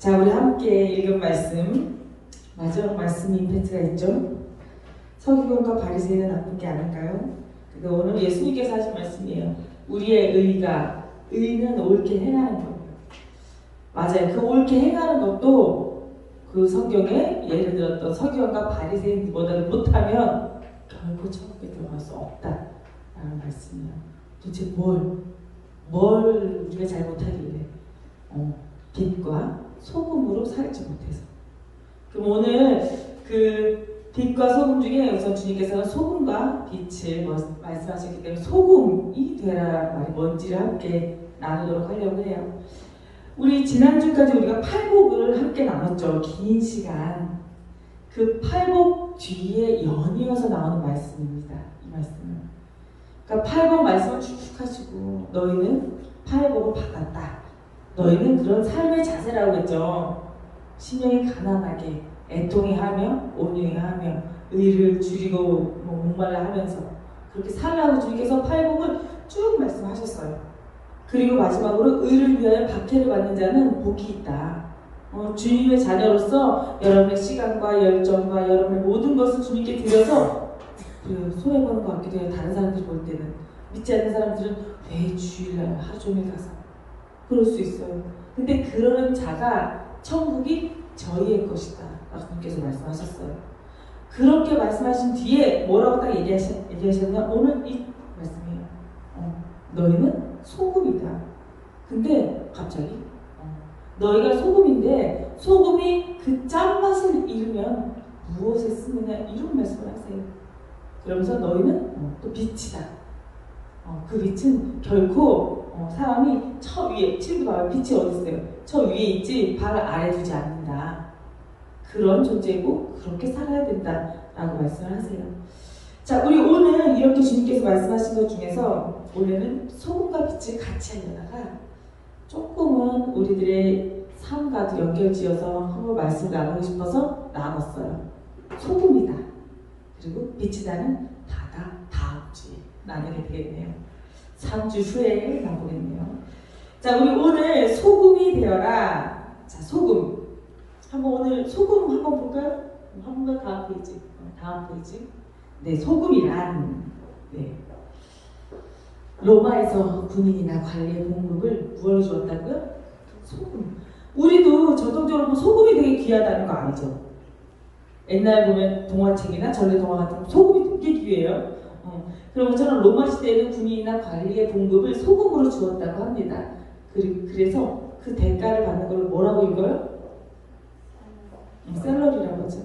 자, 우리 함께 읽은 말씀, 마지막 말씀이 임팩트가 있죠. 서기관과 바리새인은 나쁜 게 아닌가요? 근데 오늘 예수님께서 하신 말씀이에요. 우리의 의는 옳게 행하는 거예요. 맞아요. 그 옳게 행하는 것도 그 성경에 예를 들었던 서기관과 바리새인보다는 못하면 결코 천국에 들어갈 수 없다라는 말씀이에요. 도대체 뭘 우리가 잘못하길래 빛과 소금으로 살지 못해서. 그럼 오늘 그 빛과 소금 중에 우선 주님께서는 소금과 빛을 말씀하셨기 때문에 소금이 되라라는 말이 뭔지를 함께 나누도록 하려고 해요. 우리 지난주까지 우리가 팔복을 함께 나눴죠. 긴 시간. 그 팔복 뒤에 연이어서 나오는 말씀입니다. 이 말씀은. 그러니까 팔복 말씀을 쭉 하시고 너희는 팔복을 받았다. 너희는 그런 삶의 자세라고 했죠. 심령이 가난하게 애통해하며 온유해하며 의를 줄이고 목말라 하면서 그렇게 살라고 주님께서 팔복을 쭉 말씀하셨어요. 그리고 마지막으로 의를 위하여 박해를 받는 자는 복이 있다. 주님의 자녀로서 여러분의 시간과 열정과 여러분의 모든 것을 주님께 드려서 소외보는 것 같기도 해요. 다른 사람들이 볼 때는. 믿지 않는 사람들은 왜 주일날 하루 종일 가서 그럴 수 있어요. 근데 그러는 자가 천국이 저희의 것이다 라고 주님께서 말씀하셨어요. 그렇게 말씀하신 뒤에 뭐라고 딱 얘기하셨냐? 오늘 이 말씀이에요. 너희는 소금이다. 근데 갑자기 너희가 소금인데 소금이 그 짠맛을 잃으면 무엇에 쓰느냐 이런 말씀을 하세요. 그러면서 너희는 또 빛이다. 그 빛은 결코 사람이 저 위에, 친구 봐요. 빛이 어디 있어요? 저 위에 있지 발 아래 두지 않는다. 그런 존재고 그렇게 살아야 된다라고 말씀을 하세요. 자, 우리 오늘 이렇게 주님께서 말씀하신 것 중에서 원래는 소금과 빛을 같이 하려다가 조금은 우리들의 삶과도 연결지어서 한번 말씀을 나누고 싶어서 나눴어요. 소금이다. 그리고 빛이다는 다음 주에 나누게 되겠네요. 3주 후에 나오겠네요. 자, 우리 오늘 소금이 되어라. 자, 소금. 한번 오늘 소금 한번 볼까요? 한번 다음 페이지. 다음 페이지. 네, 소금이란 로마에서 군인이나 관리의 봉급을 무엇로 주었다고요? 소금. 우리도 전통적으로 소금이 되게 귀하다는 거 아니죠? 옛날 보면 동화책이나 전래 동화 같은 소금이 되게 귀해요. 그런 것처럼 로마 시대에는 군인이나 관리의 봉급을 소금으로 주었다고 합니다. 그래서 그 대가를 받는 걸 뭐라고 읽어요? 셀러리라고 하죠.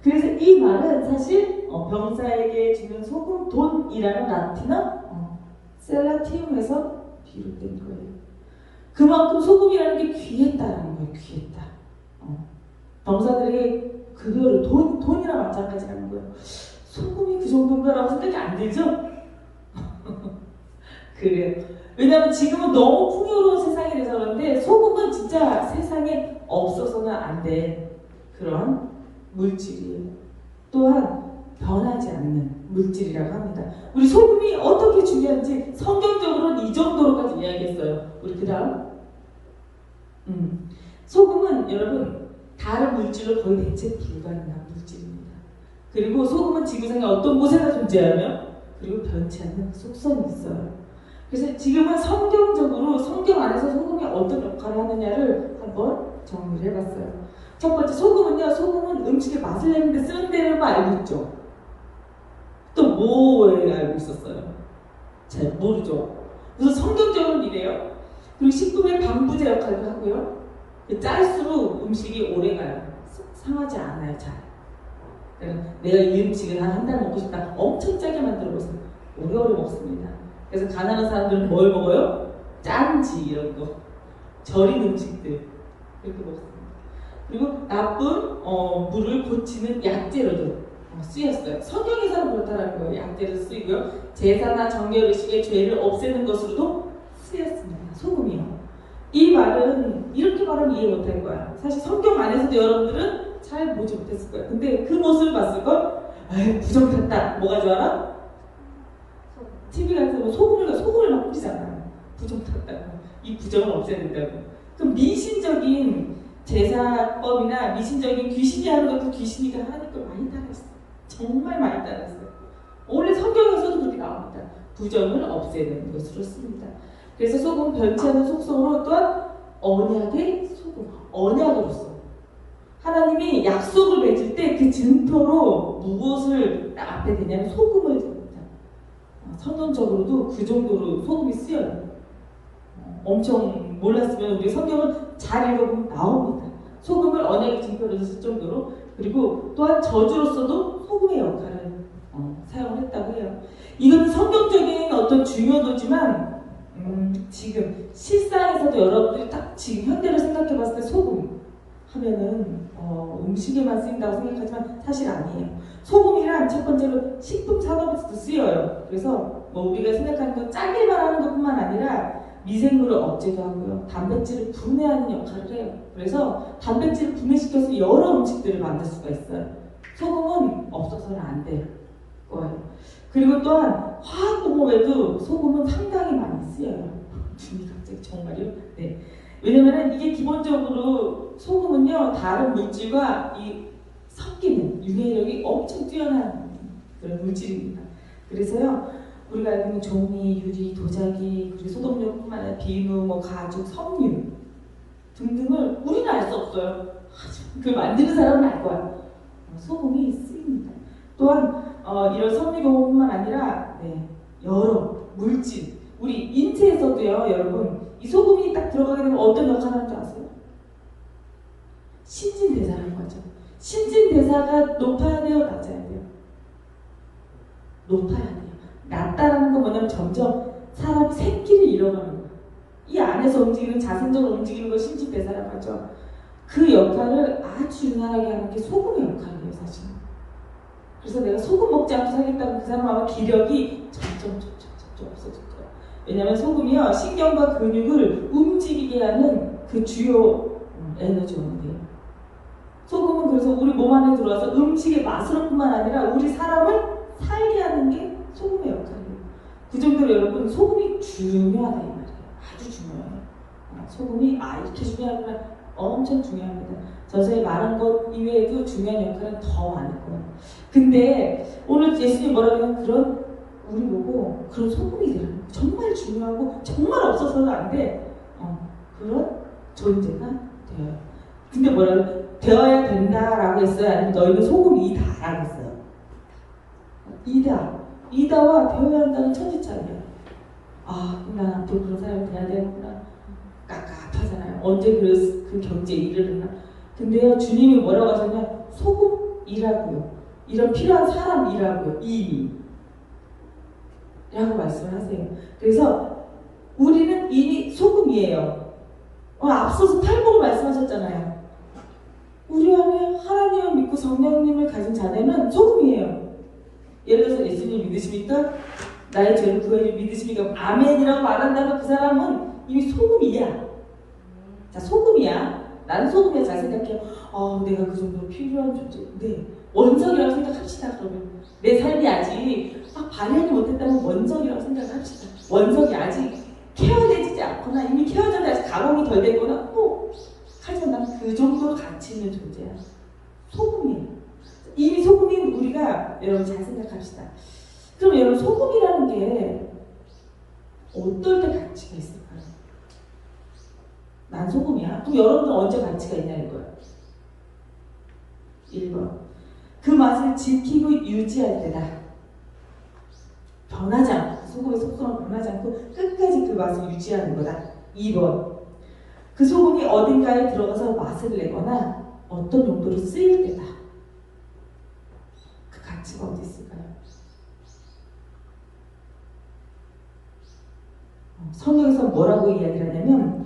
그래서 이 말은 사실 병사에게 주는 소금 돈이라는 라틴어 셀라티움에서 비롯된 거예요. 그만큼 소금이라는 게 귀했다라는 거예요. 귀했다. 병사들에게 급여를 돈이랑 마찬가지라는 거예요. 소금이 그 정도인가라고 생각이 안 들죠? 그래요. 왜냐하면 지금은 너무 풍요로운 세상이 돼서 그런데 소금은 진짜 세상에 없어서는 안 될 그런 물질이에요. 또한 변하지 않는 물질이라고 합니다. 우리 소금이 어떻게 중요한지 성경적으로는 이 정도로까지 이야기했어요. 우리 그 다음 소금은 여러분 다른 물질로 거의 대체 불가능한 물질입니다. 그리고 소금은 지구상에 어떤 곳에나 존재하며 그리고 변치 않는 속성이 있어요. 그래서 지금은 성경적으로 성경 안에서 소금이 어떤 역할을 하느냐를 한번 정리를 해봤어요. 첫 번째 소금은 음식의 맛을 내는데 쓰는 데는 알고 있죠. 또 뭐에 알고 있었어요? 잘 모르죠. 그래서 성경적으로는 이래요. 그리고 식품의 방부제 역할도 하고요. 짤수록 음식이 오래가요. 상하지 않아요. 잘. 내가 이 음식을 한 달 먹고 싶다. 엄청 짜게 만들어보세요. 오래오래 먹습니다. 그래서 가난한 사람들은 뭘 먹어요? 짠지 이런 거. 절인 음식들. 그렇게 먹습니다. 그리고 나쁜 물을 고치는 약재로도 쓰였어요. 성경에서는 그렇다는 거예요. 약재로 쓰이고요. 제사나 정결의식의 죄를 없애는 것으로도 쓰였습니다. 소금이요. 이 말은 이렇게 말하면 이해 못할 거야. 사실 성경 안에서도 여러분들은 잘 보지 못했을 거야. 근데 그 모습을 봤을걸? 아유 부정탔다. 뭐가 좋아라? TV 같은 거 소금을 막 뿌리잖아요. 부정탔다고. 이 부정을 없애야 된다고. 그 미신적인 제사법이나 미신적인 귀신이 하는 것도 귀신이가 하나님 걸 많이 따랐어요. 정말 많이 따랐어요. 원래 성경에서도 그렇게 나옵니다. 부정을 없애는 것으로 씁니다. 그래서 소금 변치 않은 속성으로 또한 언약의 소금, 언약으로서 하나님이 약속을 맺을 때 그 증표로 무엇을 앞에 대냐면 소금을 줍니다. 성경적으로도 그 정도로 소금이 쓰여요. 엄청 몰랐으면 우리 성경을 잘 읽어보면 나옵니다. 소금을 언약의 증표로 쓸 정도로. 그리고 또한 저주로서도 소금의 역할을 사용을 했다고 해요. 이건 성경적인 어떤 중요도지만 지금 실상에서도 여러분들이 딱 지금 현대를 생각해 봤을 때 소금 하면은 음식에만 쓰인다고 생각하지만 사실 아니에요. 소금이란 첫 번째로 식품 산업에서도 쓰여요. 그래서 뭐 우리가 생각하는 건 짜게만 하는 것뿐만 아니라 미생물을 억제도 하고요. 단백질을 분해하는 역할을 해요. 그래서 단백질을 분해시켜서 여러 음식들을 만들 수가 있어요. 소금은 없어서는 안 될 거예요. 그리고 또한 화학공업에도 소금은 상당히 많이 쓰여요. 눈이 갑자기 정말요? 네. 왜냐면은 이게 기본적으로 소금은요 다른 물질과 섞이는 유해력이 엄청 뛰어난 그런 물질입니다. 그래서요 우리가 알고 있는 종이, 유리, 도자기, 그리고 소독용뿐만 아니라 비누, 뭐 가죽, 섬유 등등을 우리는 알 수 없어요. 그 만드는 사람은 알 거야. 소금이 쓰입니다. 또한 이런 섬유공업뿐만 아니라 여러 물질, 우리 인체에서도요 여러분 이 소금이 딱 들어가게 되면 어떤 역할을 하는 줄 아세요? 신진대사라는 거죠. 신진대사가 높아야 돼요? 낮아야 돼요? 높아야 돼요. 낮다라는 건 뭐냐면 점점 사람 생기를 잃어가는 거예요. 이 안에서 움직이는 자생적으로 움직이는 걸 신진대사라고 하죠. 그 역할을 아주 유난하게 하는 게 소금의 역할이에요 사실. 그래서 내가 소금 먹지 않고 살겠다면 그 사람 아마 기력이 점점 없어질 거예요. 왜냐하면 소금이요 신경과 근육을 움직이게 하는 그 주요 에너지원이에요. 소금은 그래서 우리 몸 안에 들어와서 음식의 맛으로 뿐만 아니라 우리 사람을 살게 하는 게 소금의 역할이에요. 그 정도로 여러분 소금이 중요하다 이 말이에요. 아주 중요해요. 소금이 이렇게 중요하구나. 엄청 중요합니다. 전서에 말한 것 이외에도 중요한 역할은 더 많을 거예요. 근데 오늘 예수님이 뭐라고 하면 그런 우리 보고 그런 소금이 되라는 거예요. 정말 중요하고 정말 없어서는 안 돼. 그런 존재가 되어요. 근데 뭐라고 되어야 된다라고 했어요? 아니면 너희는 소금이다 라고 했어요? 이다와 되어야 한다는 천지차이야. 난 앞으로 그런 사람이 돼야 되는구나. 깝깝하잖아요. 언제 그 경제에 이르르나. 근데요 주님이 뭐라고 하셨냐? 소금이라고요. 이런 필요한 사람이라고요. 이미 라고 말씀을 하세요. 그래서 우리는 이미 소금이에요. 앞서서 팔복을 말씀하셨잖아요. 우리 안에 하나님을 믿고 성령님을 가진 자녀는 소금이에요. 예를 들어서 예수님 믿으십니까? 나의 죄를 구해줄 믿으십니까? 아멘이라고 말한다면 그 사람은 이미 소금이야. 자, 소금이야. 나는 소금이야. 잘 생각해요. 내가 그 정도로 필요한 존재. 네. 원석이라고 생각합시다. 그러면 내 삶이 아직 막 발현이 못했다면 원석이라고 생각합시다. 원석이 아직 케어되지 않거나 이미 케어전에 아직 가공이 덜 됐거나 하지만 난 그 정도로 가치 있는 존재야. 소금이에요. 이미 소금인 우리가 여러분 잘 생각합시다. 그럼 여러분 소금이라는 게 어떨 때 가치가 있을까요? 난 소금이야. 그럼 여러분은 언제 가치가 있냐는 거예요. 1번. 그 맛을 지키고 유지할 때다. 변하지 않고 소금의 속성은 변하지 않고 끝까지 그 맛을 유지하는 거다. 2번. 그 소금이 어딘가에 들어가서 맛을 내거나 어떤 용도로 쓰일 때다. 그 가치가 어디 있을까요? 성경에서 뭐라고 이야기를 하냐면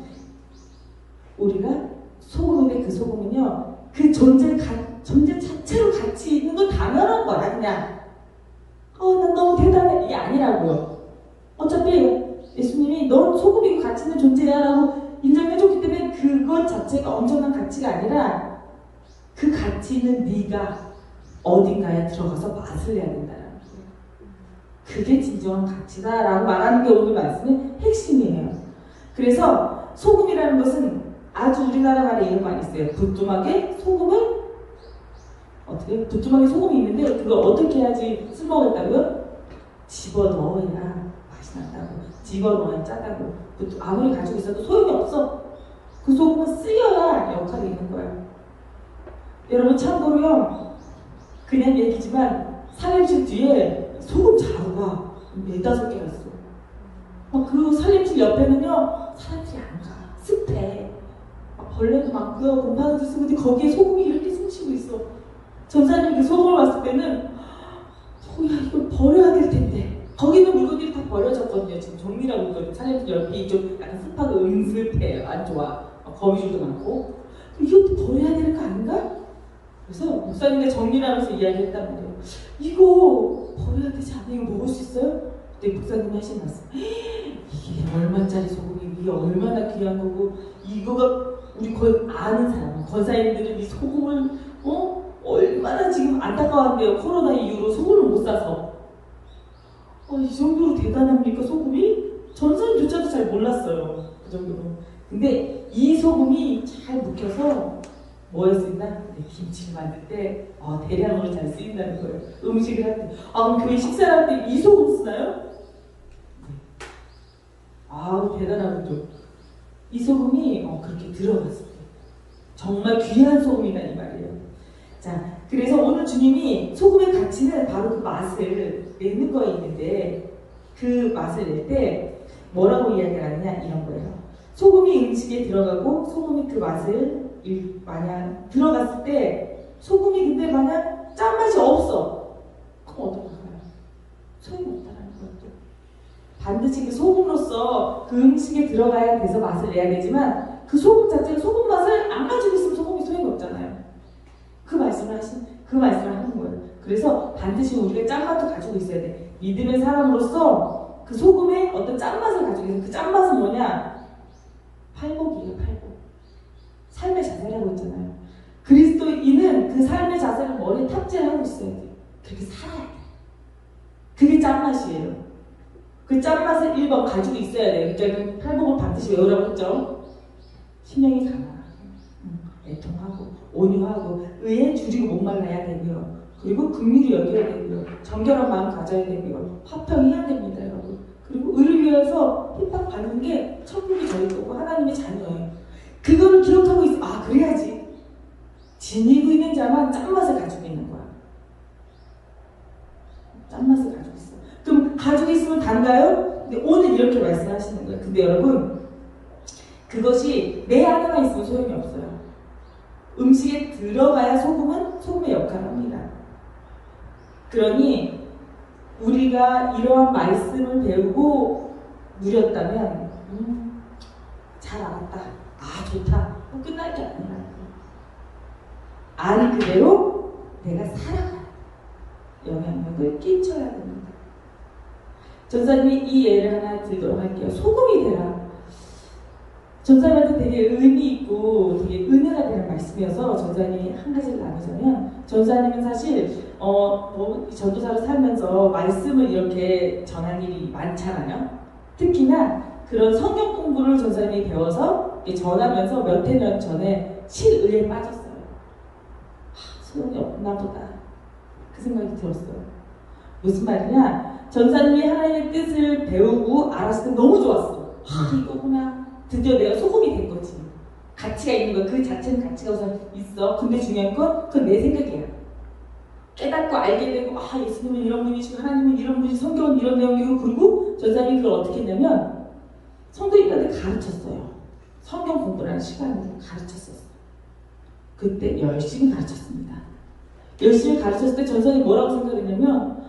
우리가 소금인데 그 소금은요 그 존재 자체로 가치 있는 건 당연한 거야. 그냥 난 너무 대단해 이게 아니라고요. 어차피 예수님이 넌 소금이고 가치 있는 존재야 라고 인정해줬기 때문에 그것 자체가 엄청난 가치가 아니라 그 가치 있는 네가 어딘가에 들어가서 맛을 내야 된다는 거예요. 그게 진정한 가치다라고 말하는 게 오늘 말씀의 핵심이에요. 그래서 소금이라는 것은 아주 우리나라 말에 이런 말이 있어요. 부뚜막에 소금을 어떻게? 부뚜막에 소금이 있는데 그걸 어떻게 해야지 쓸모없다고요? 집어넣어야 맛이 난다고. 집어넣어야 짜다고. 아무리 가지고 있어도 소용이 없어. 그 소금은 쓰여야 역할이 있는 거야. 여러분 참고로요. 그냥 얘기지만 살림실 뒤에 소금 자루가 4-5개가 있어. 그 살림실 옆에는요. 사람들이 안 가. 습해. 벌레도 많고요. 곰팡이도 쓰고 근데 거기에 소금이 이렇게 숨쉬고 있어. 전사님이 그 소금을 봤을 때는 야 이걸 버려야 될 텐데. 거기는 물건들이 다 버려졌거든요. 지금 정리라고 있거든요. 살림실 옆이 좀 약간 습하고 은슬해요. 안 좋아. 거미줄도 많고. 이것도 버려야 되는 거 아닌가? 그래서 목사님과 정리를 하면서 이야기했단 말이에요. 이거 버려야 되지 않아요? 이거 먹을 수 있어요? 그때 목사님이 하신 말씀. 이게 얼마짜리 소금이 이게 얼마나 귀한 거고 이거가 우리 거의 아는 사람 권사님들은 이 소금을 얼마나 지금 안타까운데요. 코로나 이후로 소금을 못 사서 이 정도로 대단합니까 소금이? 전사님조차도 잘 몰랐어요. 그 정도로. 근데 이 소금이 잘 묵혀서 뭐에 쓰인다? 김치를 만들 때 대량으로 잘 쓰인다는 거예요. 음식을 할 때. 그럼 교회 식사를 할 때 이 소금 쓰나요? 네. 대단하군요. 이 소금이 그렇게 들어갔을 때 정말 귀한 소금이다 이 말이에요. 자, 그래서 오늘 주님이 소금의 가치는 바로 그 맛을 내는 거에 있는데 그 맛을 낼 때 뭐라고 이야기를 하느냐 이런 거예요. 소금이 음식에 들어가고 소금이 그 맛을 만약 들어갔을 때 소금이 근데 만약 짠맛이 없어. 그럼 어떡할까요? 소용이 없다는 것도. 반드시 그 소금으로서 그 음식에 들어가야 돼서 맛을 내야 되지만 그 소금 자체가 소금 맛을 안 가지고 있으면 소금이 소용이 없잖아요. 그 말씀을 하는 거예요. 그래서 반드시 우리가 짠맛도 가지고 있어야 돼. 믿음의 사람으로서 그 소금에 어떤 짠맛을 가지고 있어요. 그 짠맛은 뭐냐? 팔복이에요, 팔복. 삶의 자세라고 했잖아요. 그리스도인은 그 삶의 자세를 머리에 탑재를 하고 있어야 돼. 그렇게 살아야 돼. 그게 짠맛이에요. 그 짠맛을 1번 가지고 있어야 돼요. 그러니까 팔복을 반드시 외우라고 했죠. 심령이 강하고, 애통하고, 온유하고, 의에 줄이고 목말라야 되고요. 그리고 긍휼히 여겨야 되고요. 정결한 마음 가져야 되고요. 화평해야 됩니다, 여러분. 그리고 의를 위해서 핍박 받는 게 천국이 저희 거고 하나님의 자녀예요. 그거를 기억하고 있어. 그래야지. 지니고 있는 자만 짠맛을 가지고 있는 거야. 짠맛을 가지고 있어. 그럼 가지고 있으면 단가요? 근데 오늘 이렇게 말씀하시는 거예요. 근데 여러분 그것이 내 안에만 있으면 소용이 없어요. 음식에 들어가야 소금의 역할을 합니다. 그러니 우리가 이러한 말씀을 배우고 누렸다면 잘 알았다. 좋다. 끝날 게 아니라 알 그대로 내가 살아가 영향력을 끼쳐야 됩니다. 전사님이 이 예를 하나 들도록 할게요. 소금이 되라. 전사님한테 되게 의미 있고 되게 은혜가 되는 말씀이어서 전사님이 한 가지를 나누자면 전사님은 사실 전도사로 살면서 말씀을 이렇게 전할 일이 많잖아요. 특히나 그런 성경 공부를 전사님이 배워서 전하면서 몇 해 전에 실의에 빠졌어요. 소용이 없나 보다. 그 생각이 들었어요. 무슨 말이냐? 전사님이 하나님의 뜻을 배우고 알았을 때 너무 좋았어. 이거구나. 드디어 내가 소금이 된 거지. 가치가 있는 거야. 그 자체는 가치가 우선 있어. 근데 중요한 건 그건 내 생각이야. 깨닫고 알게 되고 예수님은 이런 분이시고 하나님은 이런 분이시고 성경은 이런 내용이고 그리고 전사님이 그걸 어떻게 했냐면 성도님들한테 가르쳤어요. 성경 공부라는 시간을 가르쳤었어요. 그때 열심히 가르쳤습니다. 열심히 가르쳤을 때 전사님이 뭐라고 생각했냐면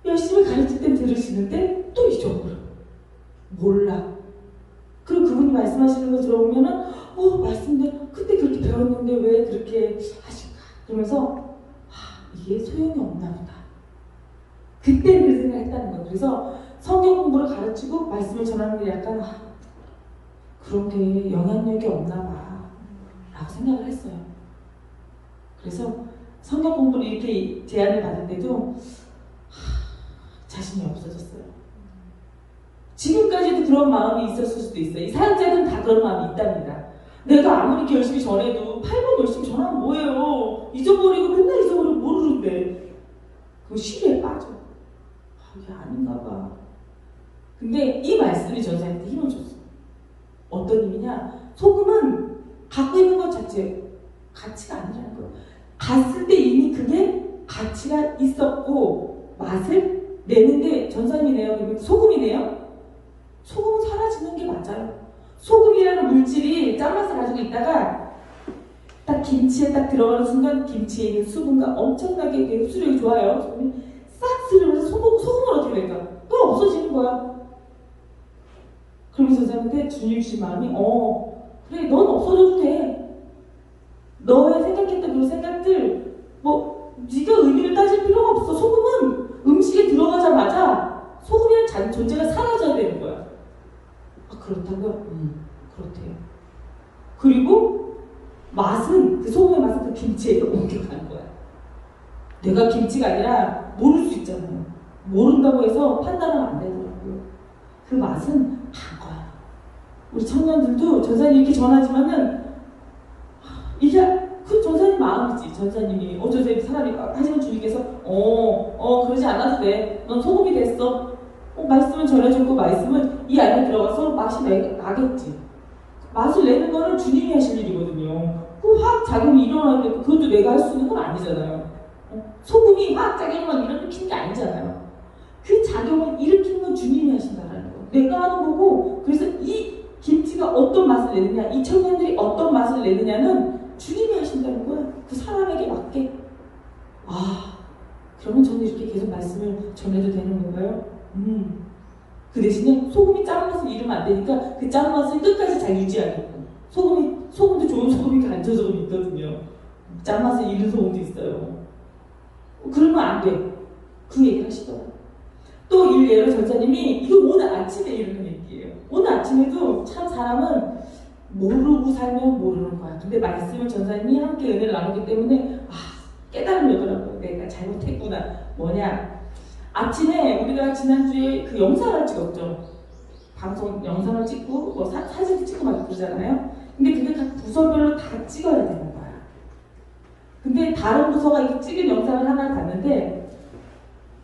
열심히 가르칠 땐 들으시는데 또 잊어버려. 몰라. 그리고 그분이 말씀하시는 거 들어보면은 말씀인데 그때 그렇게 배웠는데 왜 그렇게 하실까? 그러면서 이게 소용이 없나 보다. 그때 그 생각을 했다는 거예요. 그래서 성경 공부를 가르치고 말씀을 전하는 게 약간 그런 게 영향력이 없나 봐 라고 생각을 했어요. 그래서 성경 공부를 이렇게 제안을 받을 때도 자신이 없어졌어요. 지금까지도 그런 마음이 있었을 수도 있어요. 이 사역자들은 다 그런 마음이 있답니다. 내가 아무리 이렇게 열심히 전해도 8번 열심히 전하면 뭐예요? 잊어버리고 맨날 잊어버리고 모르는데 그 시비에 빠져. 이게 아닌가 봐. 근데 이 말씀이 전사님한테 힘을 줬어. 어떤 힘이냐? 소금은 갖고 있는 것 자체 가치가 아니라는 거예요. 갔을 때 이미 그게 가치가 있었고 맛을 내는데 전사님이네요. 그러면 소금이네요. 소금은 사라지는 게 맞아요. 소금이라는 물질이 짠맛을 가지고 있다가 딱 김치에 딱 들어가는 순간 김치에 있는 수분과 엄청나게 흡수력이 좋아요. 싹 쓰면서 소금을 어떻게 될까? 또 없어지는 거야. 그러면서 전사님한테 주님 주신 마음이 그래 넌 없어져도 돼. 너의 생각했던 그런 생각들 네가 의미를 따질 필요가 없어. 소금은 음식에 들어가자마자 소금이라는 존재가 사라져야 되는 거야. 그렇다고요? 그렇대요. 그리고 맛은 그 소금의 맛은 그 김치에 옮겨가는 거야. 내가 김치가 아니라 모를 수 있잖아요. 모른다고 해서 판단하면 안 되더라고요. 그 맛은 간 거야. 우리 청년들도 전사님 이렇게 전하지만은 이게 그 전사님 마음이지. 전사님이 전사님 사람이 하지만 주님께서 그러지 않아도 돼. 넌 소금이 됐어. 말씀은 전해주고 말씀은 이 안에 들어가서 맛이 나겠지. 맛을 내는 거는 주님이 하실 일이거든요. 그 화학 작용이 일어나는데 그것도 내가 할 수 있는 건 아니잖아요. 소금이 화학 작용만 일으키는 게 아니잖아요. 그 작용을 일으키는 건 주님이 하신다는 거. 내가 하는 거고. 그래서 이 김치가 어떤 맛을 내느냐, 이 청년들이 어떤 맛을 내느냐는 주님이 하신다는 거야. 그 사람에게 맞게. 그러면 저는 이렇게 계속 말씀을 전해도 되는 건가요? 그 대신에 소금이 짠맛을 잃으면 안 되니까 그 짠맛을 끝까지 잘 유지하겠고. 소금도 좋은 소금이 간저 소금이 있거든요. 짠맛을 잃은 소금도 있어요. 그러면 안 돼. 그 얘기 하시더라고요. 또 일례로 전사님이 이거 오늘 아침에 이러는 얘기예요. 오늘 아침에도 참 사람은 모르고 살면 모르는 거야. 근데 말씀을 전사님이 함께 은혜를 나누기 때문에 깨달음이 오더라고요. 내가 잘못했구나. 뭐냐? 아침에 우리가 지난주에 그 영상을 찍었죠. 방송 영상을 찍고 사진도 찍고 막 그러잖아요. 근데 그게 각 부서별로 다 찍어야 되는 거야. 근데 다른 부서가 이렇게 찍은 영상을 하나 봤는데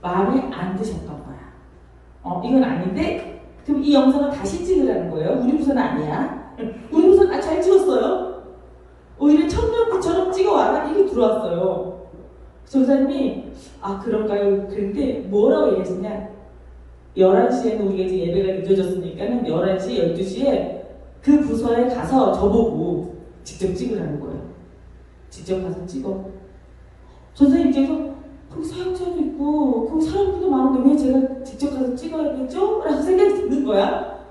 마음에 안 드셨던 거야. 이건 아닌데 그럼 이 영상을 다시 찍으라는 거예요. 우리 부서는 아니야. 우리 부서는 잘 찍었어요. 오히려 청년부처럼 찍어와라 이게 들어왔어요. 전사님이 그런가요? 그런데 뭐라고 얘기하시냐? 11시에는 우리가 이제 예배가 늦어졌으니까는 11시, 12시에 그 부서에 가서 저보고 직접 찍으라는 거예요. 직접 가서 찍어. 전사님 입장에서 거기 사역자도 있고 거기 사람들도 많은데 왜 제가 직접 가서 찍어야겠죠? 라고 생각이 드는 거야.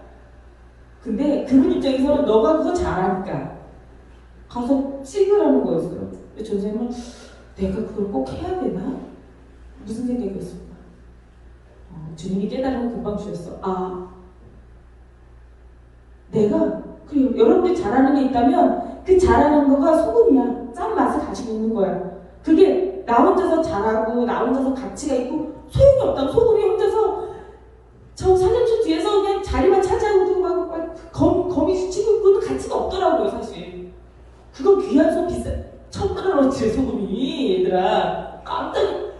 근데 그분 입장에서는 너가 그거 잘하니까 가서 찍으라는 거였어요. 근데 전사님은 내가 그걸 꼭 해야 되나? 무슨 생각이었을까? 주님이 깨달음을 금방 주셨어. 내가 그리고 여러분들이 잘하는 게 있다면 그 잘하는 거가 소금이야. 짠맛을 가지고 있는 거야. 그게 나 혼자서 잘하고 나 혼자서 가치가 있고 소용이 없다고. 소금이 혼자서 저 살림실 뒤에서 그냥 자리만 차지하고 막 거미줄 치고 있고도 가치가 없더라고요. 사실 그건 귀한 소 비싸 1,000만원어치 소금이 얘들아 깜짝이야.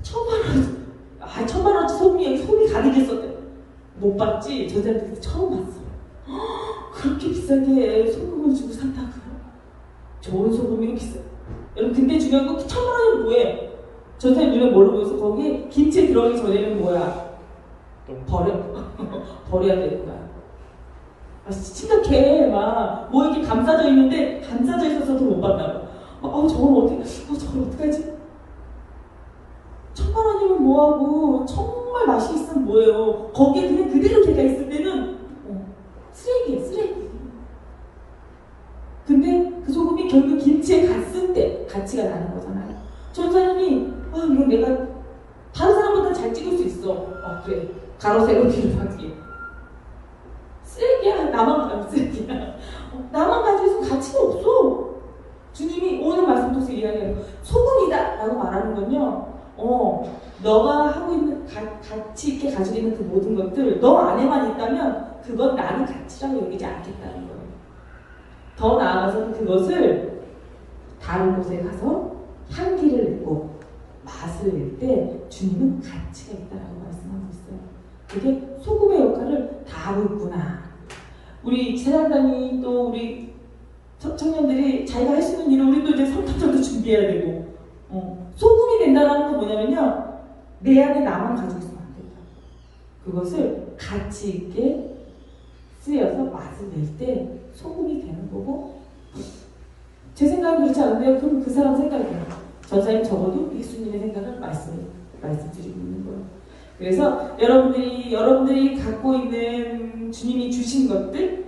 1,000만원 1,000만원어치 소금이 가득 있었대. 못 봤지? 저자한테 처음 봤어. 그렇게 비싸게 소금을 주고 산다고요? 좋은 소금이 비싸. 여러분 근데 중요한 건 1,000만원이면 뭐해? 저자의 눈에 뭘로 보여서 거기 김치에 들어가기 전에는 뭐야? 버려야 되는 거야. 심각해. 뭐 이렇게 감싸져 있는데 감싸져 있어서 더 못 봤나 봐. 저걸 어떡하지? 1,000만원이면 뭐하고 정말 맛이 있으면 뭐예요? 거기에 그냥 그대로 걔가 있을 때는 쓰레기야, 쓰레기. 근데 그 소금이 결국 김치에 갔을 때 가치가 나는 거잖아요. 전사님이 이거 내가 다른 사람보다 잘 찍을 수 있어. 그래. 가로 세로 뒤로 바뀌게. 쓰레기야. 나만 쓰레기야. 나만 가지고 있으면 가치가 없어. 주님이 오늘 말씀 통해서 이야기해요. 소금이다 라고 말하는 건요. 너가 하고 있는 가치 있게 가지고 있는 그 모든 것들 너 안에만 있다면 그건 나는 가치라고 여기지 않겠다는 거예요. 더 나아가서 그것을 다른 곳에 가서 향기를 내고 맛을 낼 때 주님은 가치가 있다라고 말씀하고 있어요. 그게 소금의 역할을 다 하고 있구나. 우리 제자단이 또 우리 청년들이 자기가 할 수 있는 일을 우리도 이제 성탄절도 준비해야 되고 소금이 된다는 건 뭐냐면요, 내 안에 나만 가지고 있으면 안 된다. 그것을 가치 있게 쓰여서 맛을 낼 때 소금이 되는 거고, 제 생각은 그렇지 않은데요. 그럼 그 사람 생각이에요. 전사님 적어도 예수님의 생각을 말씀드리고 있는 거예요. 그래서 여러분들이 갖고 있는 주님이 주신 것들,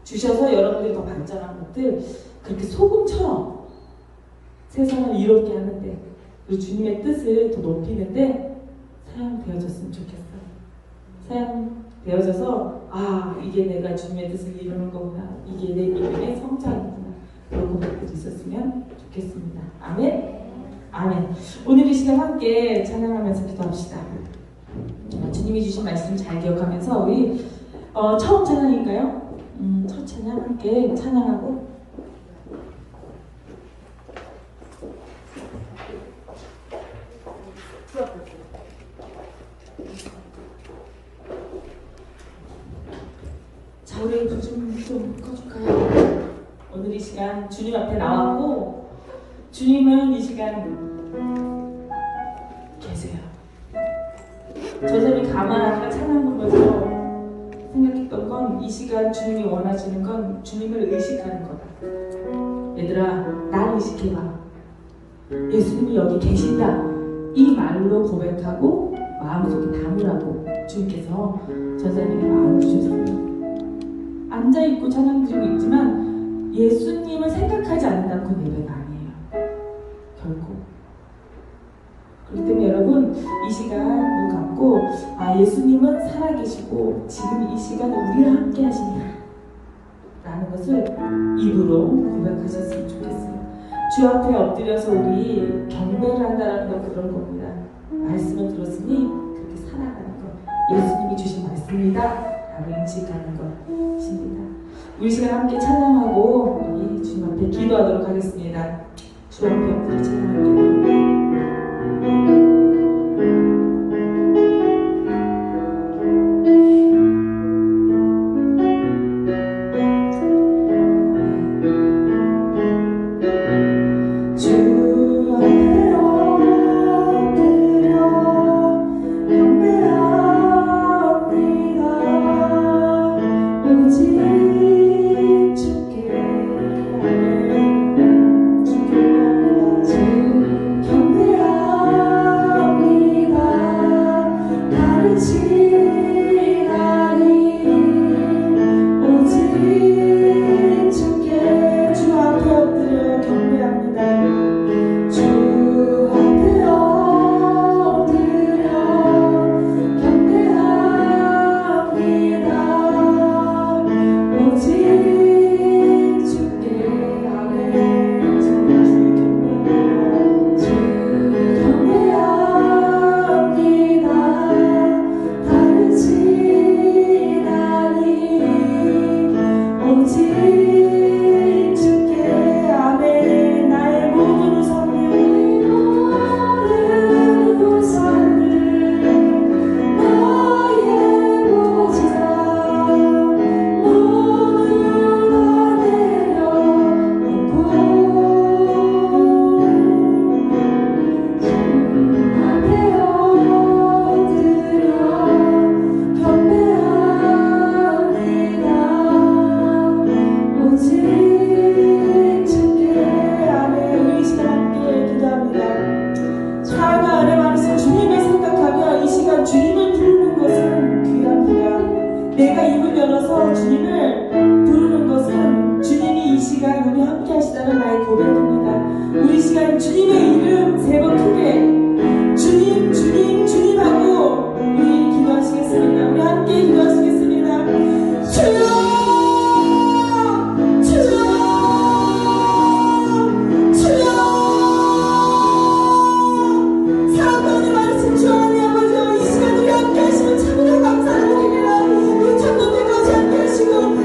주셔서 여러분들이 더 발전한 것들, 그렇게 소금처럼 세상을 이롭게 하는데, 그리고 주님의 뜻을 더 높이는데 사용되어졌으면 좋겠어요. 사용되어져서 이게 내가 주님의 뜻을 이루는 거구나, 이게 내 믿음의 성장이구나, 그런 것들이 있었으면 좋겠습니다. 아멘. 아멘. 오늘 이 시간 함께 찬양하면서 기도합시다. 주님이 주신 말씀 잘 기억하면서 우리 처음 찬양인가요? 첫 찬양 함께 찬양하고 자, 우리 불 좀 꺼줄까요? 오늘 이 시간 주님 앞에 나왔고 주님은 이 시간 계세요. 저 사람이 가만하다가 찬양 부르면서 생각했던 건 이 시간 주님이 원하시는 건 주님을 의식하는 거다. 얘들아, 날 의식해봐. 예수님이 여기 계신다. 이 말로 고백하고 마음속에 담으라고 주님께서 전사님의 마음을 주셨어요. 앉아있고 찬양 드리고 있지만 예수님을 생각하지 않는다는 건 예배가 아니에요. 결코. 그렇기 때문에 여러분, 이 시간 눈 감고 예수님은 살아계시고 지금 이 시간 우리와 함께 하신다 라는 것을 입으로 고백하셨으면 좋겠어요. 주 앞에 엎드려서 우리 경배를 한다는 건 그런 겁니다. 말씀을 들었으니 그렇게 살아가는 것, 예수님이 주신 말씀이다 라고 인식하는 것입니다. 우리 시간 함께 찬양하고 우리 주님 앞에 기도하도록 하겠습니다. 주 앞에 엎드려 찬양할게요.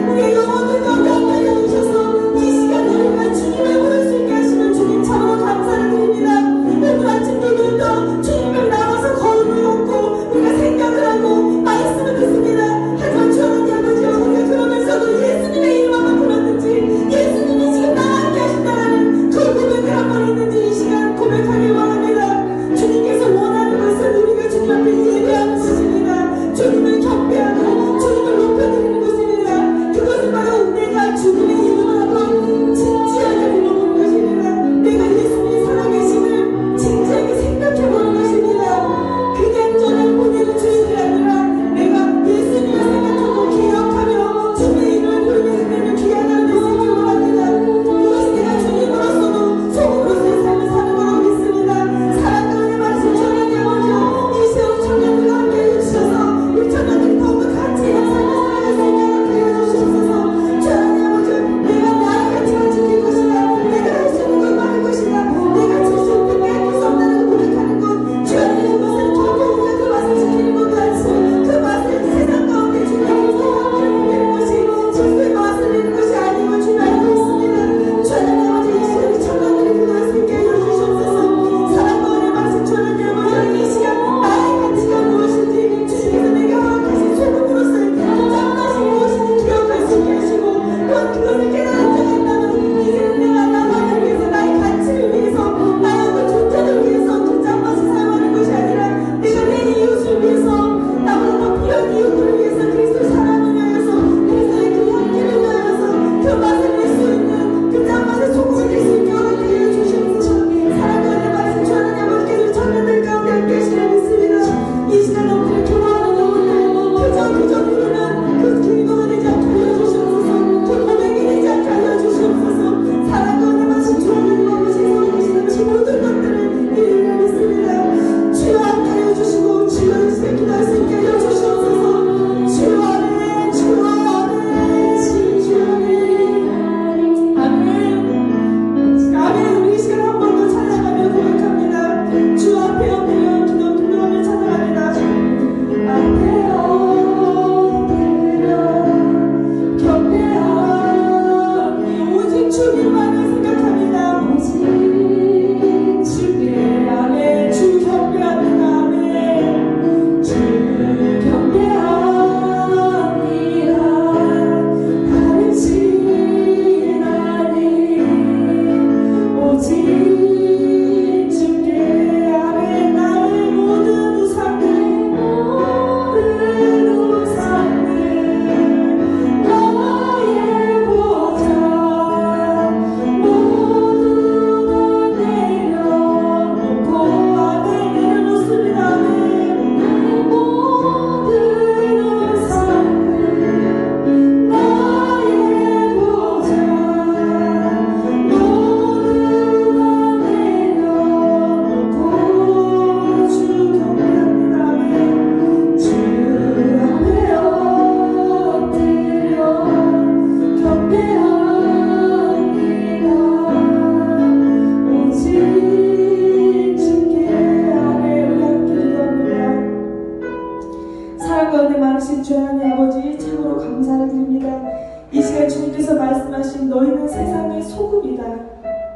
우리 영혼을 가운데 함께 해주셔서 이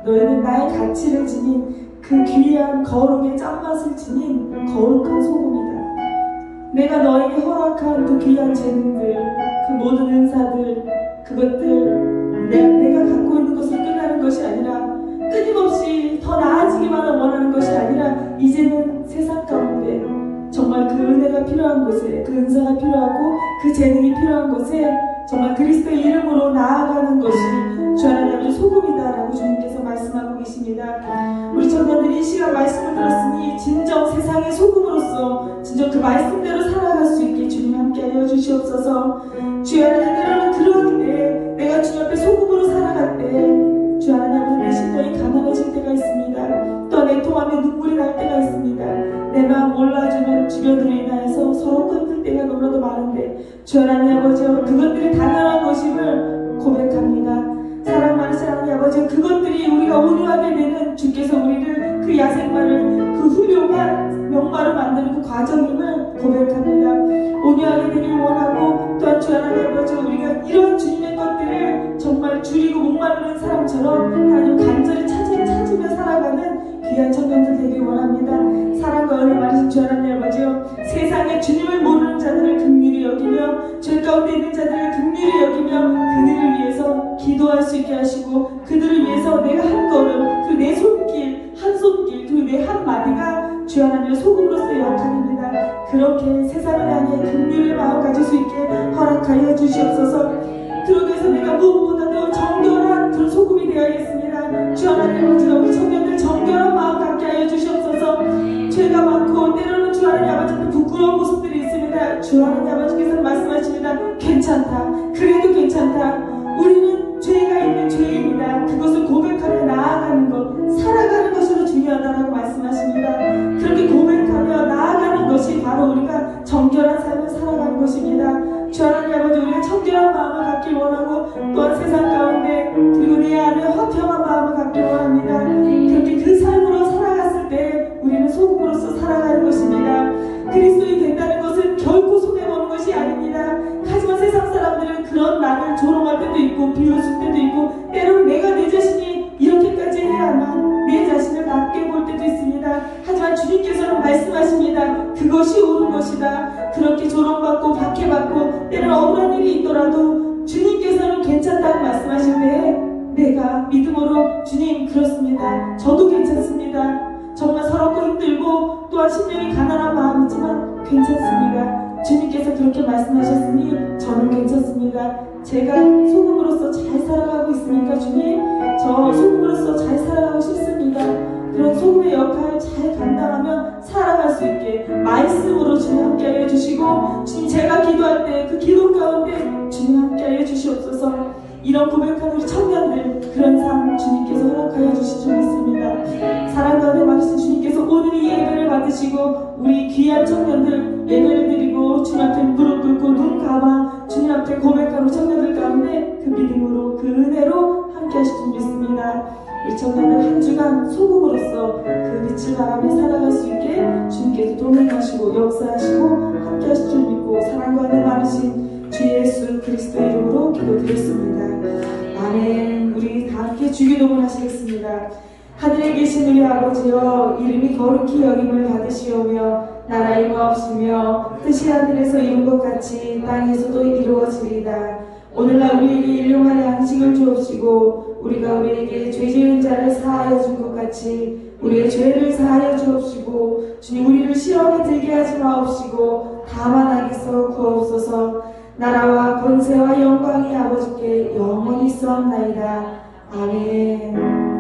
너희는 나의 가치를 지닌 그 귀한 거룩의 짠맛을 지닌 거룩한 소금이다. 내가 너에게 허락한 그 귀한 재능들, 그 모든 은사들, 그것들 내가 갖고 있는 것을 끝나는 것이 아니라 끊임없이 더 나아지기만을 원하는 것이 아니라 이제는 세상 가운데 정말 그 은혜가 필요한 곳에, 그 은사가 필요하고 그 재능이 필요한 곳에 정말 그리스도의 이름으로 나아가는 것이 주 하나님의 소금이다라고 주님께서 말씀하고 계십니다. 우리 청년들이 이 시간 말씀을 들었으니 진정 세상의 소금으로서 진정 그 말씀대로 살아갈 수 있게 주님 함께하여 주시옵소서. 주 하나님, 때로는 그럴 때 내가 주님 앞에 소금으로 살아갈 때 주 하나님 내 심령이 가난해질 때가 있습니다. 또 내 통함에 눈물이 날 때가 있습니다. 내 마음 몰라주는 주변으로 인하여서 서로 끊을 때가 너무나도 많은데 주 하나님 아버지, 그것들이 당연한 것임을 고백합니다. 사랑 많으신 하나님 아버지, 그것들이 우리가 온유하게 되는 주께서 우리를 그 야생마를 그 훌륭한 명마를 만드는 그 과정임을 고백합니다. 온유하게 되길 원하고 또한 주 하나님 아버지, 우리가 이런 주님의 것들을 정말 줄이고 목마르는 사람처럼 하나님 간절히 찾으며 살아가는 귀한 청년들 되길 원합니다. 사랑과 은혜 많으신 주 하나님 아버지요, 세상에 주님을 모르는 자들을 긍휼히 여기며 죄 가운데 있는 자들을 긍휼히 여기며 그들을 위해서 기도할 수 있게 하시고 그들을 위해서 내가 한 걸음, 그 내 손길, 한 손길, 그 내 한마디가 주 하나님의 소금으로서의 역할입니다. 그렇게 세상을 향해 긍휼의 마음 가질 수 있게 허락하여 주시옵소서. 그러기 위해서 내가 무엇보다도 정결한 그 소금이 되어야겠습니다. 주 하나님 아버지, 우리 청년들 정결한 마음 갖게 하여 주시옵소서. 죄가 많고 때로는 주 하나님 아버지 부끄러운 모습들이 있습니다. 주 하나님 아버지께서 말씀하십니다. 괜찮다. 그래도 괜찮다. 우리는 죄가 있는 죄입니다. 그것을 고백하며 나아가는 것, 살아가는 것으로 중요하다라고 말씀하십니다. 그렇게 고백하며 나아가는 것이 바로 우리가 정결한 삶을 살아가는 것입니다. 주 하나님 아버지, 우리가 청결한 마음을 갖길 원하고 또한 세상 가운데 그리고 내 안에 화평한 마음을 갖길 원합니다. 그렇게 그 삶으로 살아갔을 때 우리는 소금으로서 살아가는 것입니다. 그리스도인이 된다는 것은 결코 손해보는 것이 아닙니다. 하지만 세상 사람들은 그런 나를 조롱할 때도 있고 비웃을 때도 있고 때로는 내가 내 자신이 이렇게까지 해야만 내 자신을 낮게 볼 때도 있습니다. 하지만 주님께서는 말씀하십니다. 그것이 옳은 것이다. 그렇게 조롱받고 박해받고 때로는 억울한 일이 있더라도 주님께서는 괜찮다고 말씀하실 때 내가 믿음으로 주님 그렇습니다. 저도 괜찮습니다. 정말 서럽고 힘들고 또한 심령이 가난한 마음이지만 괜찮습니다. 주님께서 그렇게 말씀하셨으니 저는 괜찮습니다. 제가 소금으로서 잘 살아가고 있으니까 주님, 저 소금으로서 잘 살아가고 싶습니다. 그런 소금의 역할을 잘 감당하며 살아갈 수 있게 말씀으로 주님 함께하여 주시고, 주님 제가 기도할 때 그 기도 가운데 주님 함께하여 주시옵소서. 이런 고백하는 우리 청년들, 그런 삶 주님께서 허락하여 주실 줄 믿습니다. 사랑과 은혜 받으신 주님께서 오늘 이 예배를 받으시고 우리 귀한 청년들 예배를 드리고 주님 앞에 무릎 꿇고 눈 감아 주님 앞에 고백하는 청년들 가운데 그 믿음으로 그 은혜로 함께 하실 줄 믿습니다. 우리 청년들 한 주간 소금으로서 그 빛을 바라며 살아갈 수 있게 주님께서 동행하시고 역사하시고 함께 하실 줄 믿고 사랑과 은혜 많으신 주 예수 그리스도 이름으로 기도드렸습니다. 아멘. 우리 다 함께 주기도문 하시겠습니다. 하늘에 계신 우리 아버지여, 이름이 거룩히 여김을 받으시오며 나라 임하옵시며 뜻이 하늘에서 이룬 것 같이 땅에서도 이루어지리이다. 오늘날 우리에게 일용할 양식을 주옵시고 우리가 우리에게 죄 지은 자를 사하여 준 것 같이 우리의 죄를 사하여 주옵시고 주님 우리를 시험에 들게 하지 마옵시고 다만 악에서 구하옵소서. 나라와 권세와 영광이 아버지께 영원히 있사옵나이다. 아멘.